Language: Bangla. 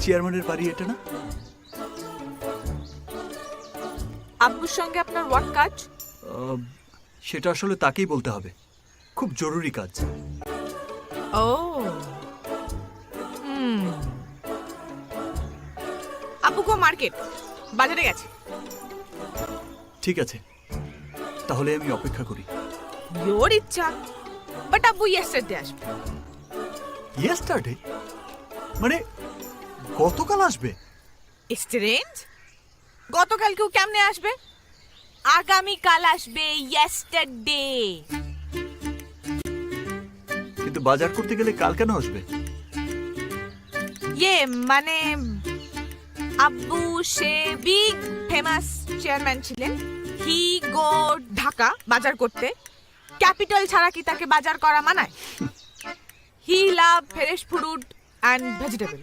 চেয়ারম্যানের বাড়ি এটা না? আব্বুর সঙ্গে আপনার হোয়াট কাজ? সেটা আসলে তাকেই বলতে হবে, খুব জরুরি কাজ। ও আব্বু কো মার্কেট, বাজারে গেছে। ঠিক আছে, তাহলে আমি অপেক্ষা করি। ইয়োর ইচ্ছা, বাট আব্বু ইয়েস্টারডে আসবে। ইয়েস্টারডে মানে গতকাল আসবে? স্ট্রেঞ্জ, গতকালকেও কেমনে আসবে? আগামীকাল আসবে, ইয়েস্টারডে। কিন্তু বাজার করতে গেলে কাল কেন আসবে? ইয়ে মানে আব্বু সে বিগ ফেমাস চেয়ারম্যান ছিলেন। হি গো ঢাকা বাজার করতে। ক্যাপিটাল ছাড়া কি তাকে বাজার করা মানায়? হি লাভ ফ্রেশ ফ্রুট অ্যান্ড ভেজিটেবল।